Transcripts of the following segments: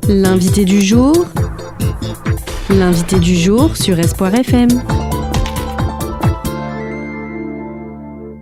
L'invité du jour. L'invité du jour sur Espoir FM.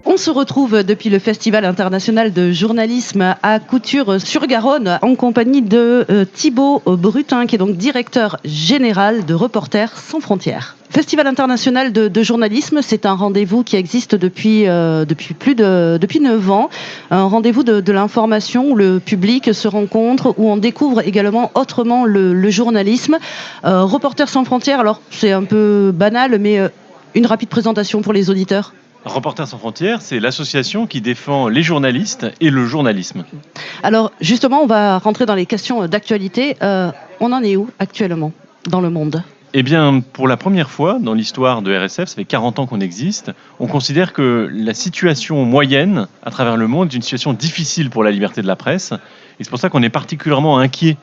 On se retrouve depuis le Festival international de journalisme à Couture-sur-Garonne en compagnie de Thibaut Brutin, qui est donc directeur général de Reporters sans frontières. Festival international de journalisme, c'est un rendez-vous qui existe depuis 9 ans. Un rendez-vous de l'information où le public se rencontre, où on découvre également autrement le journalisme. Reporters sans frontières, alors c'est un peu banal, mais une rapide présentation pour les auditeurs. Reporters sans frontières, c'est l'association qui défend les journalistes et le journalisme. Alors justement, on va rentrer dans les questions d'actualité. On en est où actuellement dans le monde ? Eh bien, pour la première fois dans l'histoire de RSF, ça fait 40 ans qu'on existe, on considère que la situation moyenne à travers le monde est une situation difficile pour la liberté de la presse. Et c'est pour ça qu'on est particulièrement inquiet.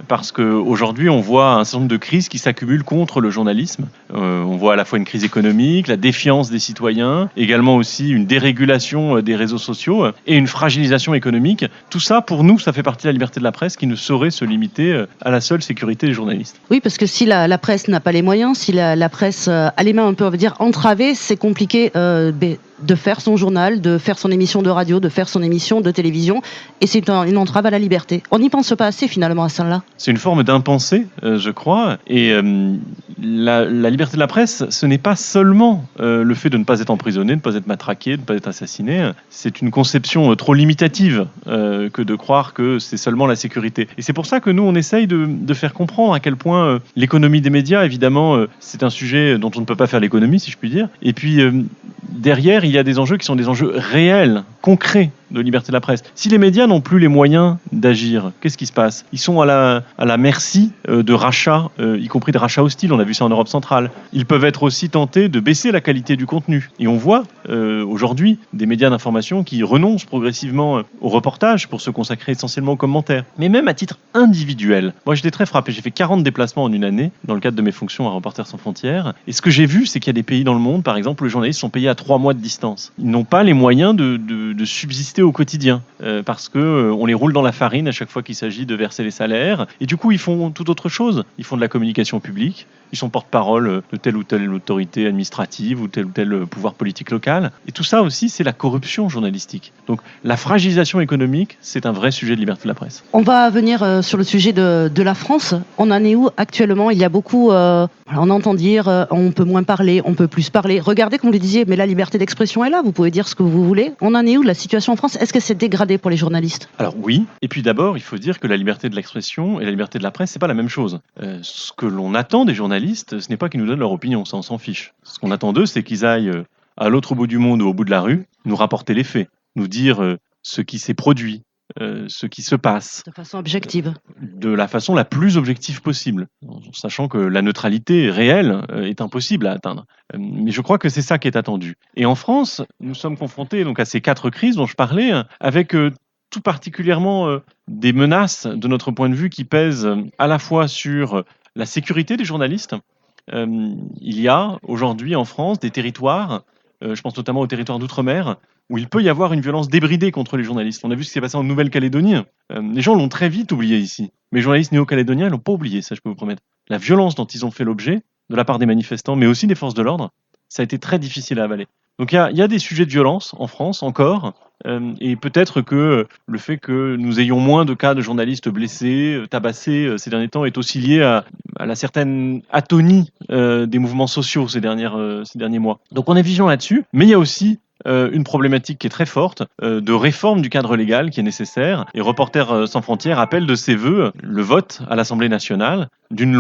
Parce qu'aujourd'hui, on voit un certain nombre de crises qui s'accumulent contre le journalisme. On voit à la fois une crise économique, la défiance des citoyens, également aussi une dérégulation des réseaux sociaux et une fragilisation économique. Tout ça, pour nous, ça fait partie de la liberté de la presse qui ne saurait se limiter à la seule sécurité des journalistes. Oui, parce que si la presse n'a pas les moyens, si la presse a les mains un peu, on va dire, entravées, c'est compliqué de faire son journal, de faire son émission de radio, de faire son émission de télévision. Et c'est une entrave à la liberté. On n'y pense pas assez, finalement, à ça-là. C'est une forme d'impensé, je crois. Et la liberté de la presse, ce n'est pas seulement le fait de ne pas être emprisonné, de ne pas être matraqué, de ne pas être assassiné. C'est une conception trop limitative que de croire que c'est seulement la sécurité. Et c'est pour ça que nous, on essaye de faire comprendre à quel point l'économie des médias, évidemment, c'est un sujet dont on ne peut pas faire l'économie, si je puis dire. Et puis, derrière, il y a des enjeux qui sont des enjeux réels, concrets de liberté de la presse. Si les médias n'ont plus les moyens d'agir, qu'est-ce qui se passe ? Ils sont à la merci de rachats, y compris de rachats hostiles. On a vu ça en Europe centrale. Ils peuvent être aussi tentés de baisser la qualité du contenu. Et on voit aujourd'hui des médias d'information qui renoncent progressivement au reportage pour se consacrer essentiellement aux commentaires. Mais même à titre individuel. Moi, j'étais très frappé. J'ai fait 40 déplacements en une année dans le cadre de mes fonctions à Reporters sans frontières. Et ce que j'ai vu, c'est qu'il y a des pays dans le monde, par exemple, où les journalistes sont payés à 3 mois de distance. Ils n'ont pas les moyens de subsister au quotidien parce qu'on les roule dans la farine à chaque fois qu'il s'agit de verser les salaires. Et du coup, ils font tout autre chose. Ils font de la communication publique. Ils sont porte-parole de telle ou telle autorité administrative ou tel pouvoir politique local. Et tout ça aussi, c'est la corruption journalistique. Donc la fragilisation économique, c'est un vrai sujet de liberté de la presse. On va venir sur le sujet de la France. On en est où actuellement ? Il y a beaucoup... on entend dire on peut moins parler, on peut plus parler. Regardez, comme vous le disiez, mais la liberté d'expression est là. Vous pouvez dire ce que vous voulez. On en est où de la situation en France ? Est-ce que c'est dégradé pour les journalistes ? Alors oui. Et puis d'abord, il faut dire que la liberté de l'expression et la liberté de la presse, c'est pas la même chose. Ce que l'on attend des journalistes, ce n'est pas qu'ils nous donnent leur opinion, ça on s'en fiche. Ce qu'on attend d'eux, c'est qu'ils aillent à l'autre bout du monde ou au bout de la rue, nous rapporter les faits, nous dire ce qui s'est produit, ce qui se passe. De façon objective. De la façon la plus objective possible, en sachant que la neutralité réelle est impossible à atteindre. Mais je crois que c'est ça qui est attendu. Et en France, nous sommes confrontés donc à ces 4 crises dont je parlais, avec tout particulièrement des menaces de notre point de vue qui pèsent à la fois sur la sécurité des journalistes. Il y a aujourd'hui en France des territoires, je pense notamment aux territoires d'outre-mer, où il peut y avoir une violence débridée contre les journalistes. On a vu ce qui s'est passé en Nouvelle-Calédonie. Les gens l'ont très vite oublié ici. Mais les journalistes néo-calédoniens ne l'ont pas oublié, ça je peux vous promettre. La violence dont ils ont fait l'objet, de la part des manifestants, mais aussi des forces de l'ordre, ça a été très difficile à avaler. Donc il y a des sujets de violence en France encore, et peut-être que le fait que nous ayons moins de cas de journalistes blessés, tabassés ces derniers temps est aussi lié à la certaine atonie des mouvements sociaux ces derniers mois. Donc on est vigilant là-dessus, mais il y a aussi une problématique qui est très forte de réforme du cadre légal qui est nécessaire. Et Reporters sans frontières appelle de ses voeux le vote à l'Assemblée nationale d'une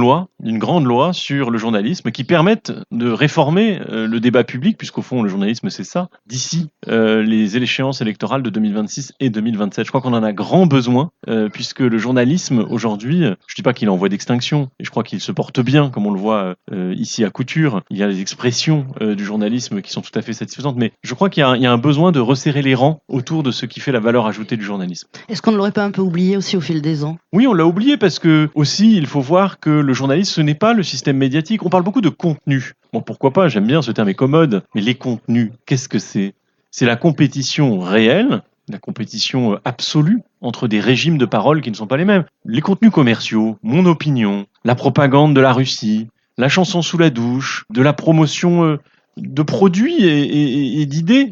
grande loi sur le journalisme qui permette de réformer le débat public, puisqu'au fond le journalisme c'est ça, d'ici les échéances électorales de 2026 et 2027. Je crois qu'on en a grand besoin, puisque le journalisme aujourd'hui, je ne dis pas qu'il est en voie d'extinction, et je crois qu'il se porte bien, comme on le voit ici à Couture. Il y a des expressions du journalisme qui sont tout à fait satisfaisantes, mais je crois qu'il y a un besoin de resserrer les rangs autour de ce qui fait la valeur ajoutée du journalisme. Est-ce qu'on ne l'aurait pas un peu oublié aussi au fil des ans ? Oui, on l'a oublié parce que aussi il faut voir que le journalisme, ce n'est pas le système médiatique. On parle beaucoup de contenu. Bon, pourquoi pas, j'aime bien, ce terme est commode. Mais les contenus, qu'est-ce que c'est ? C'est la compétition réelle la compétition absolue entre des régimes de parole qui ne sont pas les mêmes. Les contenus commerciaux, mon opinion, la propagande de la Russie, la chanson sous la douche, de la promotion de produits et d'idées,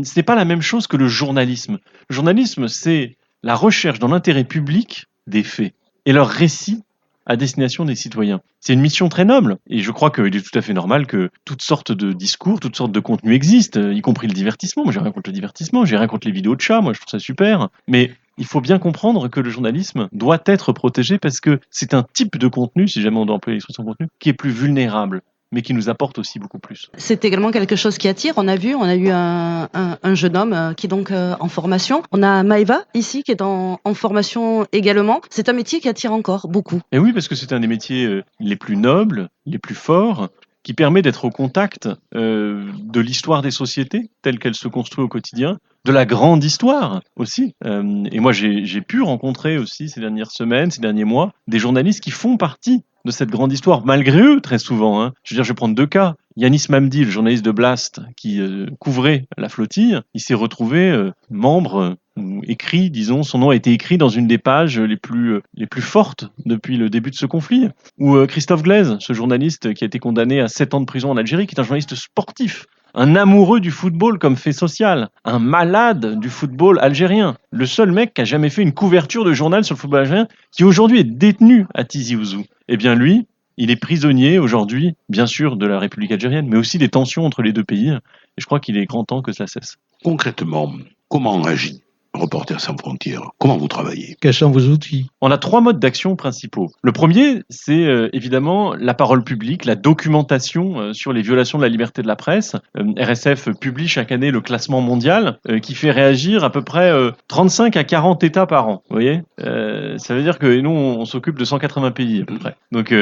c'est pas la même chose que le journalisme. Le journalisme, c'est la recherche dans l'intérêt public des faits et leur récit à destination des citoyens. C'est une mission très noble et je crois qu'il est tout à fait normal que toutes sortes de discours, toutes sortes de contenus existent, y compris le divertissement. Moi, j'ai rien contre le divertissement, j'ai rien contre les vidéos de chats, moi je trouve ça super. Mais il faut bien comprendre que le journalisme doit être protégé parce que c'est un type de contenu, si jamais on doit employer l'expression contenu, qui est plus vulnérable, mais qui nous apporte aussi beaucoup plus. C'est également quelque chose qui attire. On a eu un jeune homme qui est donc en formation. On a Maëva ici qui est en formation également. C'est un métier qui attire encore beaucoup. Et oui, parce que c'est un des métiers les plus nobles, les plus forts, qui permet d'être au contact de l'histoire des sociétés telle qu'elle se construit au quotidien, de la grande histoire aussi. Et moi, j'ai pu rencontrer aussi ces dernières semaines, ces derniers mois, des journalistes qui font partie de cette grande histoire, malgré eux, très souvent. Hein. Je veux dire, je vais prendre 2 cas. Yanis Mamdi, le journaliste de Blast, qui couvrait la flottille, il s'est retrouvé membre, ou écrit, disons, son nom a été écrit dans une des pages les plus fortes depuis le début de ce conflit. Ou Christophe Glaise, ce journaliste qui a été condamné à 7 ans de prison en Algérie, qui est un journaliste sportif, un amoureux du football comme fait social, un malade du football algérien, le seul mec qui a jamais fait une couverture de journal sur le football algérien, qui aujourd'hui est détenu à Tizi Ouzou. Eh bien lui, il est prisonnier aujourd'hui, bien sûr, de la République algérienne, mais aussi des tensions entre les deux pays. Et je crois qu'il est grand temps que ça cesse. Concrètement, comment agit Reporters sans frontières? Comment vous travaillez? Quels sont vos outils? On a 3 modes d'action principaux. Le premier, c'est évidemment la parole publique, la documentation sur les violations de la liberté de la presse. RSF publie chaque année le classement mondial qui fait réagir à peu près 35 à 40 États par an. Vous voyez, ça veut dire que nous, on s'occupe de 180 pays à peu près. Donc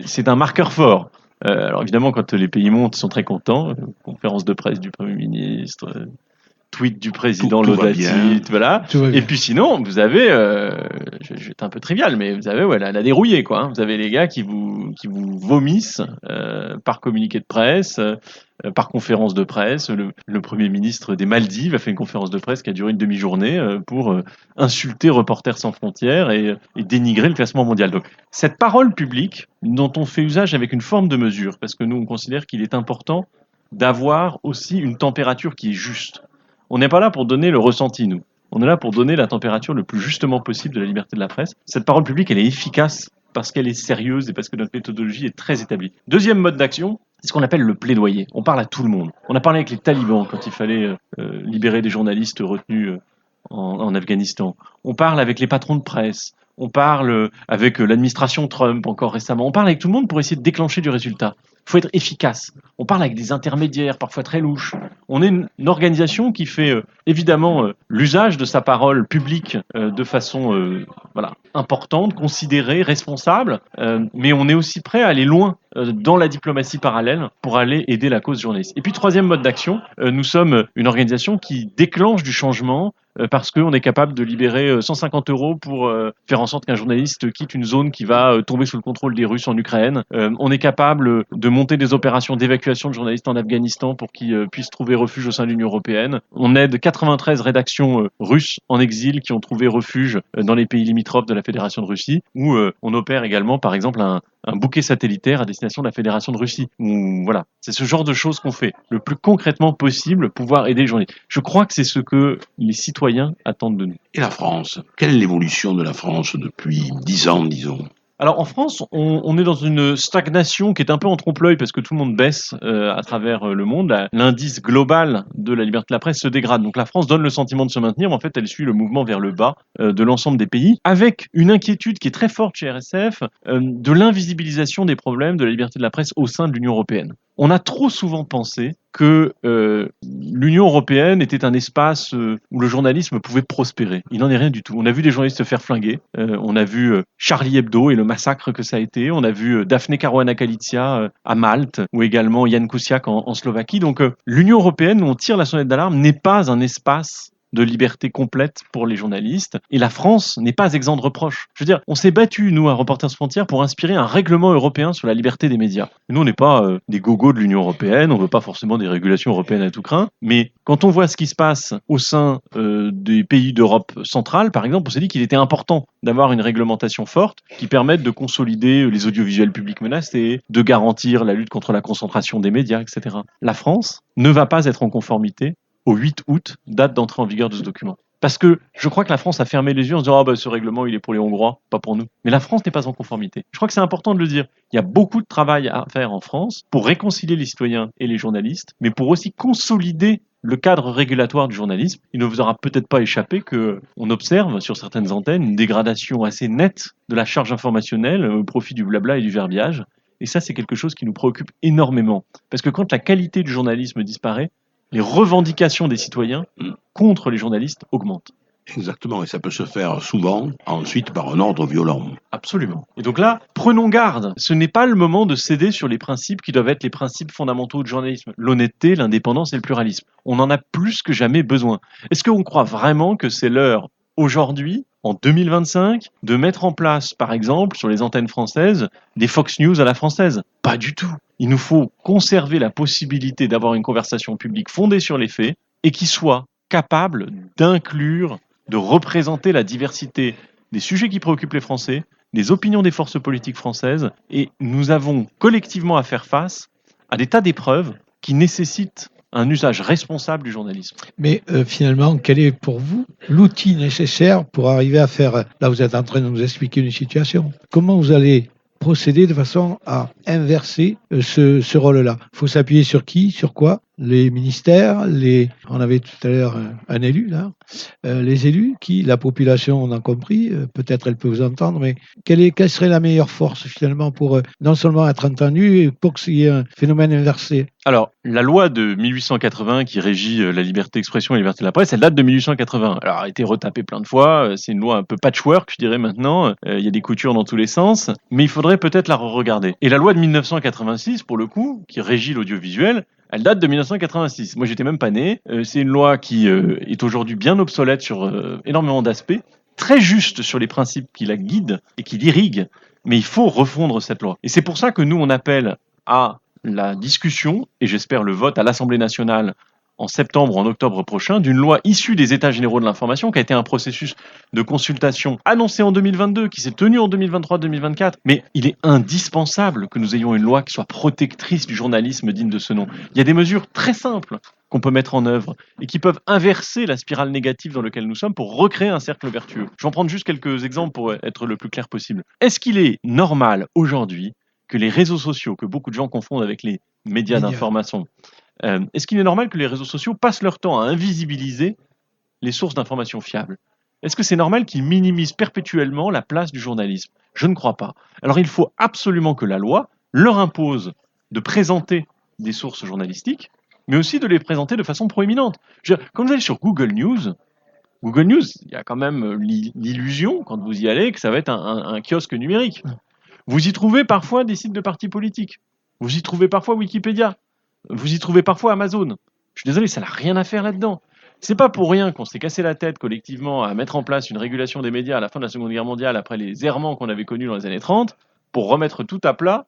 c'est un marqueur fort. Alors évidemment, quand les pays montent, ils sont très contents. Conférence de presse du Premier ministre, tweet du président laudatif, voilà. Et puis sinon, vous avez, je vais être un peu trivial, mais vous avez la dérouillée, quoi. Hein. Vous avez les gars qui vous vomissent par communiqué de presse, par conférence de presse. Le Premier ministre des Maldives a fait une conférence de presse qui a duré une demi-journée pour insulter Reporters sans frontières et dénigrer le classement mondial. Donc cette parole publique dont on fait usage avec une forme de mesure, parce que nous on considère qu'il est important d'avoir aussi une température qui est juste. On n'est pas là pour donner le ressenti, nous. On est là pour donner la température le plus justement possible de la liberté de la presse. Cette parole publique, elle est efficace parce qu'elle est sérieuse et parce que notre méthodologie est très établie. Deuxième mode d'action, c'est ce qu'on appelle le plaidoyer. On parle à tout le monde. On a parlé avec les talibans quand il fallait libérer des journalistes retenus en Afghanistan. On parle avec les patrons de presse. On parle avec l'administration Trump encore récemment. On parle avec tout le monde pour essayer de déclencher du résultat. Il faut être efficace. On parle avec des intermédiaires, parfois très louches. On est une organisation qui fait évidemment l'usage de sa parole publique de façon importante, considérée, responsable, mais on est aussi prêt à aller loin dans la diplomatie parallèle pour aller aider la cause journaliste. Et puis troisième mode d'action, nous sommes une organisation qui déclenche du changement parce qu'on est capable de libérer 150 € pour faire en sorte qu'un journaliste quitte une zone qui va tomber sous le contrôle des Russes en Ukraine. On est capable de monter des opérations d'évacuation de journalistes en Afghanistan pour qu'ils puissent trouver refuge au sein de l'Union européenne. On aide 93 rédactions russes en exil qui ont trouvé refuge dans les pays limitrophes de la Fédération de Russie, où on opère également, par exemple, un bouquet satellitaire à destination de la Fédération de Russie. Voilà, c'est ce genre de choses qu'on fait, le plus concrètement possible, pouvoir aider les journalistes. Je crois que c'est ce que les citoyens attendent de nous. Et la France? Quelle est l'évolution de la France depuis 10 ans, disons? Alors en France, on est dans une stagnation qui est un peu en trompe-l'œil parce que tout le monde baisse à travers le monde. L'indice global de la liberté de la presse se dégrade. Donc la France donne le sentiment de se maintenir, mais en fait elle suit le mouvement vers le bas de l'ensemble des pays, avec une inquiétude qui est très forte chez RSF de l'invisibilisation des problèmes de la liberté de la presse au sein de l'Union européenne. On a trop souvent pensé que l'Union européenne était un espace où le journalisme pouvait prospérer. Il n'en est rien du tout. On a vu des journalistes se faire flinguer. On a vu Charlie Hebdo et le massacre que ça a été. On a vu Daphne Caruana Galizia à Malte ou également Jan Kuciak en Slovaquie. Donc l'Union européenne, où on tire la sonnette d'alarme, n'est pas un espace de liberté complète pour les journalistes. Et la France n'est pas exempt de reproches. Je veux dire, on s'est battu, nous, à Reporters sans frontières, pour inspirer un règlement européen sur la liberté des médias. Nous, on n'est pas des gogos de l'Union européenne, on veut pas forcément des régulations européennes à tout crin, mais quand on voit ce qui se passe au sein des pays d'Europe centrale, par exemple, on s'est dit qu'il était important d'avoir une réglementation forte qui permette de consolider les audiovisuels publics menacés, de garantir la lutte contre la concentration des médias, etc. La France ne va pas être en conformité au 8 août, date d'entrée en vigueur de ce document. Parce que je crois que la France a fermé les yeux en se disant ce règlement il est pour les Hongrois, pas pour nous. Mais la France n'est pas en conformité. Je crois que c'est important de le dire. Il y a beaucoup de travail à faire en France pour réconcilier les citoyens et les journalistes, mais pour aussi consolider le cadre régulatoire du journalisme. Il ne vous aura peut-être pas échappé qu'on observe sur certaines antennes une dégradation assez nette de la charge informationnelle au profit du blabla et du verbiage. Et ça, c'est quelque chose qui nous préoccupe énormément. Parce que quand la qualité du journalisme disparaît, les revendications des citoyens contre les journalistes augmentent. Exactement, et ça peut se faire souvent, ensuite, par un ordre violent. Absolument. Et donc là, prenons garde. Ce n'est pas le moment de céder sur les principes qui doivent être les principes fondamentaux du journalisme. L'honnêteté, l'indépendance et le pluralisme. On en a plus que jamais besoin. Est-ce qu'on croit vraiment que c'est l'heure, aujourd'hui, en 2025, de mettre en place, par exemple, sur les antennes françaises, des Fox News à la française? Pas du tout. Il nous faut conserver la possibilité d'avoir une conversation publique fondée sur les faits et qui soit capable d'inclure, de représenter la diversité des sujets qui préoccupent les Français, des opinions des forces politiques françaises. Et nous avons collectivement à faire face à des tas d'épreuves qui nécessitent un usage responsable du journalisme. Mais finalement, quel est pour vous l'outil nécessaire pour arriver à faire... Là, vous êtes en train de nous expliquer une situation. Comment vous allez procéder de façon à inverser ce rôle-là? Il faut s'appuyer sur qui? Sur quoi? Les ministères, on avait tout à l'heure un élu, là, les élus, la population, on a compris, peut-être elle peut vous entendre, mais quelle serait la meilleure force finalement pour non seulement être entendu, et pour qu'il y ait un phénomène inversé? Alors, la loi de 1880 qui régit la liberté d'expression et la liberté de la presse, elle date de 1880. Alors, elle a été retapée plein de fois, c'est une loi un peu patchwork, je dirais maintenant, il y a des coutures dans tous les sens, mais il faudrait peut-être la re-regarder. Et la loi de 1986, pour le coup, qui régit l'audiovisuel, elle date de 1986. Moi, j'étais même pas né. C'est une loi qui est aujourd'hui bien obsolète sur énormément d'aspects, très juste sur les principes qui la guident et qui l'irriguent, mais il faut refondre cette loi. Et c'est pour ça que nous, on appelle à la discussion, et j'espère le vote à l'Assemblée nationale en septembre ou en octobre prochain, d'une loi issue des États généraux de l'information, qui a été un processus de consultation annoncé en 2022, qui s'est tenu en 2023-2024. Mais il est indispensable que nous ayons une loi qui soit protectrice du journalisme digne de ce nom. Il y a des mesures très simples qu'on peut mettre en œuvre et qui peuvent inverser la spirale négative dans laquelle nous sommes pour recréer un cercle vertueux. Je vais en prendre juste quelques exemples pour être le plus clair possible. Est-ce qu'il est normal aujourd'hui que les réseaux sociaux, que beaucoup de gens confondent avec les médias d'information, est-ce qu'il est normal que les réseaux sociaux passent leur temps à invisibiliser les sources d'informations fiables? Est-ce que c'est normal qu'ils minimisent perpétuellement la place du journalisme? Je ne crois pas. Alors il faut absolument que la loi leur impose de présenter des sources journalistiques, mais aussi de les présenter de façon proéminente. Quand vous allez sur Google News, il y a quand même l'illusion, quand vous y allez, que ça va être un kiosque numérique. Vous y trouvez parfois des sites de partis politiques. Vous y trouvez parfois Wikipédia. Vous y trouvez parfois Amazon. Je suis désolé, ça n'a rien à faire là-dedans. C'est pas pour rien qu'on s'est cassé la tête collectivement à mettre en place une régulation des médias à la fin de la Seconde Guerre mondiale, après les errements qu'on avait connus dans les années 30, pour remettre tout à plat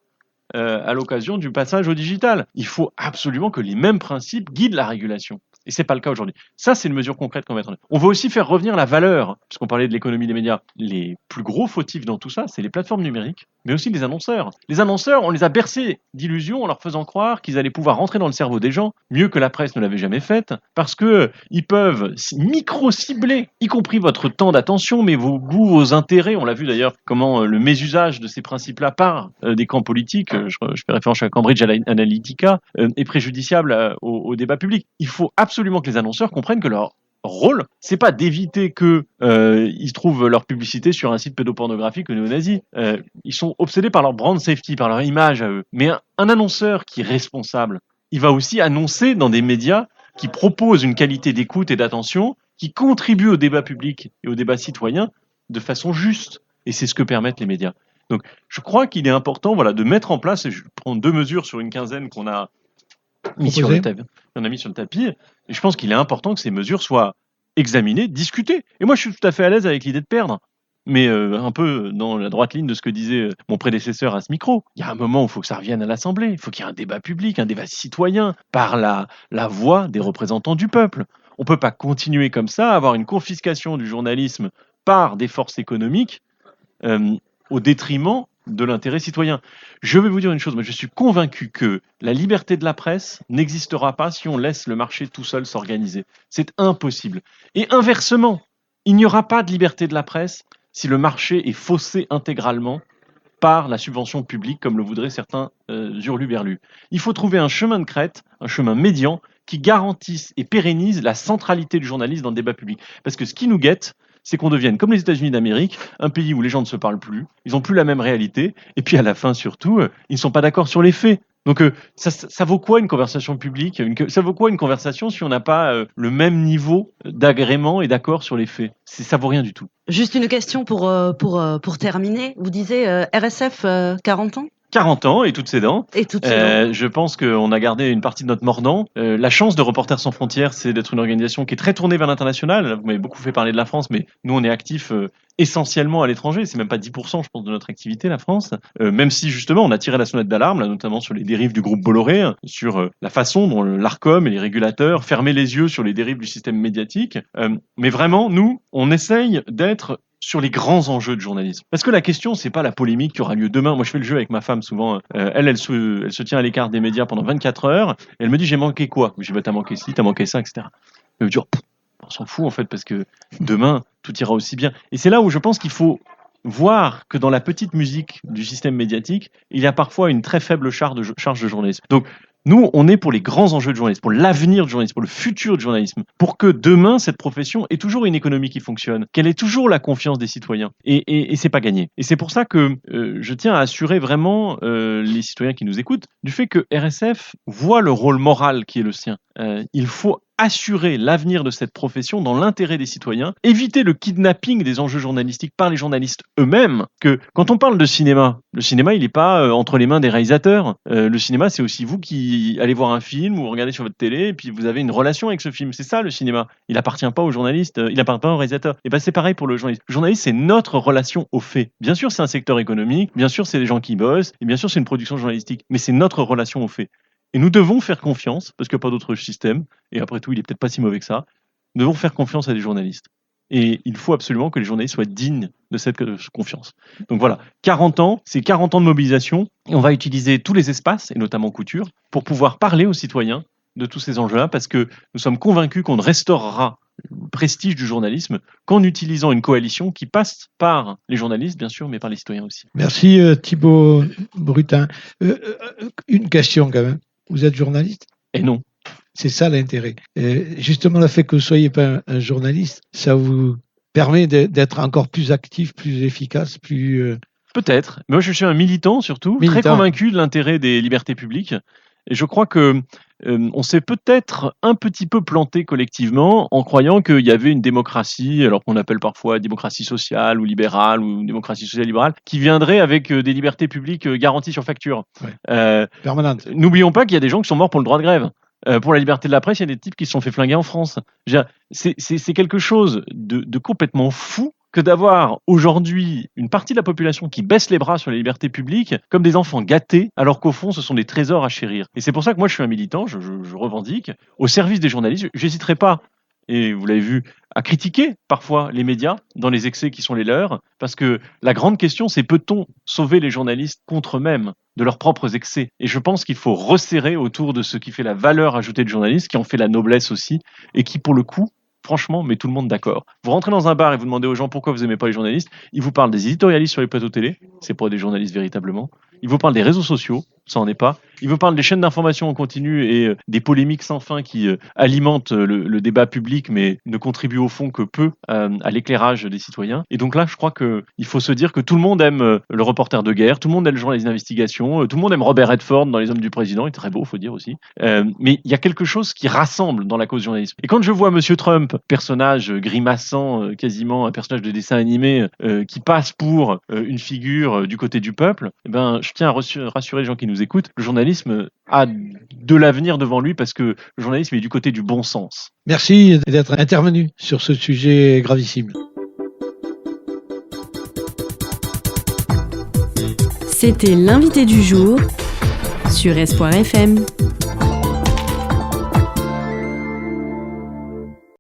à l'occasion du passage au digital. Il faut absolument que les mêmes principes guident la régulation. Et c'est pas le cas aujourd'hui. Ça, c'est une mesure concrète qu'on va mettre en œuvre. On va aussi faire revenir la valeur, puisqu'on parlait de l'économie des médias. Les plus gros fautifs dans tout ça, c'est les plateformes numériques, mais aussi les annonceurs. Les annonceurs, on les a bercés d'illusions en leur faisant croire qu'ils allaient pouvoir rentrer dans le cerveau des gens, mieux que la presse ne l'avait jamais fait, parce que ils peuvent micro-cibler, y compris votre temps d'attention, mais vos goûts, vos intérêts. On l'a vu d'ailleurs comment le mésusage de ces principes-là par des camps politiques, je fais référence à Cambridge Analytica, est préjudiciable au débat public. Il faut absolument que les annonceurs comprennent que leur rôle, c'est pas d'éviter que ils trouvent leur publicité sur un site pédopornographique ou néo-nazi. Ils sont obsédés par leur brand safety, par leur image à eux. Mais un annonceur qui est responsable, il va aussi annoncer dans des médias qui proposent une qualité d'écoute et d'attention, qui contribuent au débat public et au débat citoyen de façon juste. Et c'est ce que permettent les médias. Donc, je crois qu'il est important, de mettre en place, et je prends 2 mesures sur une quinzaine qu'on a mis sur le tapis. Et je pense qu'il est important que ces mesures soient examiner, discuter. Et moi, je suis tout à fait à l'aise avec l'idée de perdre. Mais un peu dans la droite ligne de ce que disait mon prédécesseur à ce micro. Il y a un moment où il faut que ça revienne à l'Assemblée. Il faut qu'il y ait un débat public, un débat citoyen, par la voix des représentants du peuple. On ne peut pas continuer comme ça, avoir une confiscation du journalisme par des forces économiques au détriment de l'intérêt citoyen. Je vais vous dire une chose, moi je suis convaincu que la liberté de la presse n'existera pas si on laisse le marché tout seul s'organiser. C'est impossible. Et inversement, il n'y aura pas de liberté de la presse si le marché est faussé intégralement par la subvention publique, comme le voudraient certains hurluberlus. Il faut trouver un chemin de crête, un chemin médian, qui garantisse et pérennise la centralité du journalisme dans le débat public. Parce que ce qui nous guette, c'est qu'on devienne, comme les États-Unis d'Amérique, un pays où les gens ne se parlent plus, ils n'ont plus la même réalité, et puis à la fin surtout, ils ne sont pas d'accord sur les faits. Donc ça vaut quoi une conversation publique? Ça vaut quoi une conversation si on n'a pas le même niveau d'agrément et d'accord sur les faits? Ça vaut rien du tout. Juste une question pour terminer. Vous disiez RSF 40 ans 40 ans et toutes ses dents. et toutes ces dents. Je pense qu'on a gardé une partie de notre mordant. La chance de Reporters sans frontières, c'est d'être une organisation qui est très tournée vers l'international. Vous m'avez beaucoup fait parler de la France, mais nous, on est actifs essentiellement à l'étranger. C'est même pas 10%, je pense, de notre activité, la France. Même si, justement, on a tiré la sonnette d'alarme, là, notamment sur les dérives du groupe Bolloré, sur la façon dont l'ARCOM et les régulateurs fermaient les yeux sur les dérives du système médiatique. Mais vraiment, nous, on essaye d'être sur les grands enjeux de journalisme. Parce que la question, c'est pas la polémique qui aura lieu demain. Moi, je fais le jeu avec ma femme souvent. Elle se tient à l'écart des médias pendant 24 heures. Et elle me dit, j'ai manqué quoi? Je dis, bah, t'as manqué ci, t'as manqué ça, etc. Elle me dit, on s'en fout, en fait, parce que demain, tout ira aussi bien. Et c'est là où je pense qu'il faut voir que dans la petite musique du système médiatique, il y a parfois une très faible charge de journalisme. Donc, nous, on est pour les grands enjeux de journalisme, pour l'avenir du journalisme, pour le futur du journalisme, pour que demain, cette profession ait toujours une économie qui fonctionne, qu'elle ait toujours la confiance des citoyens. Et c'est pas gagné. Et c'est pour ça que je tiens à assurer vraiment les citoyens qui nous écoutent du fait que RSF voit le rôle moral qui est le sien. Il faut assurer l'avenir de cette profession dans l'intérêt des citoyens, éviter le kidnapping des enjeux journalistiques par les journalistes eux-mêmes, que quand on parle de cinéma, le cinéma il n'est pas entre les mains des réalisateurs, le cinéma c'est aussi vous qui allez voir un film ou regardez sur votre télé et puis vous avez une relation avec ce film, c'est ça le cinéma, il appartient pas aux journalistes, il appartient pas aux réalisateurs, et ben c'est pareil pour le journaliste. Le journaliste c'est notre relation aux faits, bien sûr c'est un secteur économique, bien sûr c'est les gens qui bossent, et bien sûr c'est une production journalistique, mais c'est notre relation aux faits. Et nous devons faire confiance, parce qu'il n'y a pas d'autre système, et après tout, il n'est peut-être pas si mauvais que ça, nous devons faire confiance à des journalistes. Et il faut absolument que les journalistes soient dignes de cette confiance. Donc voilà, 40 ans, c'est 40 ans de mobilisation, et on va utiliser tous les espaces, et notamment Couture, pour pouvoir parler aux citoyens de tous ces enjeux-là, parce que nous sommes convaincus qu'on ne restaurera le prestige du journalisme qu'en utilisant une coalition qui passe par les journalistes, bien sûr, mais par les citoyens aussi. Merci Thibaut Brutin. Une question quand même. Vous êtes journaliste? Et non. C'est ça l'intérêt. Justement, le fait que vous ne soyez pas un journaliste, ça vous permet d'être encore plus actif, plus efficace, plus... Peut-être. Mais moi, je suis un militant, surtout, très convaincu de l'intérêt des libertés publiques. Et je crois que on s'est peut-être un petit peu planté collectivement en croyant qu'il y avait une démocratie, alors qu'on appelle parfois démocratie sociale ou libérale ou démocratie sociale libérale, qui viendrait avec des libertés publiques garanties sur facture. Ouais. Permanente. N'oublions pas qu'il y a des gens qui sont morts pour le droit de grève. Pour la liberté de la presse, il y a des types qui se sont fait flinguer en France. C'est quelque chose de complètement fou que d'avoir aujourd'hui une partie de la population qui baisse les bras sur les libertés publiques comme des enfants gâtés, alors qu'au fond, ce sont des trésors à chérir. Et c'est pour ça que moi, je suis un militant, je revendique, au service des journalistes. J'hésiterai pas, et vous l'avez vu, à critiquer parfois les médias dans les excès qui sont les leurs, parce que la grande question, c'est peut-on sauver les journalistes contre eux-mêmes de leurs propres excès? Et je pense qu'il faut resserrer autour de ce qui fait la valeur ajoutée du journaliste, qui en fait la noblesse aussi, et qui, pour le coup, franchement, met tout le monde d'accord. Vous rentrez dans un bar et vous demandez aux gens pourquoi vous n'aimez pas les journalistes, ils vous parlent des éditorialistes sur les plateaux télé, c'est pas des journalistes véritablement, ils vous parlent des réseaux sociaux, ça en est pas, ils vous parlent des chaînes d'information en continu et des polémiques sans fin qui alimentent le débat public mais ne contribuent au fond que peu à l'éclairage des citoyens. Et donc là, je crois qu'il faut se dire que tout le monde aime le reporter de guerre, tout le monde aime le journaliste d'investigation, tout le monde aime Robert Redford dans Les Hommes du Président, il est très beau, faut dire aussi. Mais il y a quelque chose qui rassemble dans la cause du journalisme. Et quand je vois Monsieur Trump, personnage grimaçant, quasiment un personnage de dessin animé, qui passe pour une figure du côté du peuple, eh ben, je tiens à rassurer les gens qui nous écoutent, le journalisme a de l'avenir devant lui parce que le journalisme est du côté du bon sens. Merci d'être intervenu sur ce sujet gravissime. C'était l'invité du jour sur Espoir FM.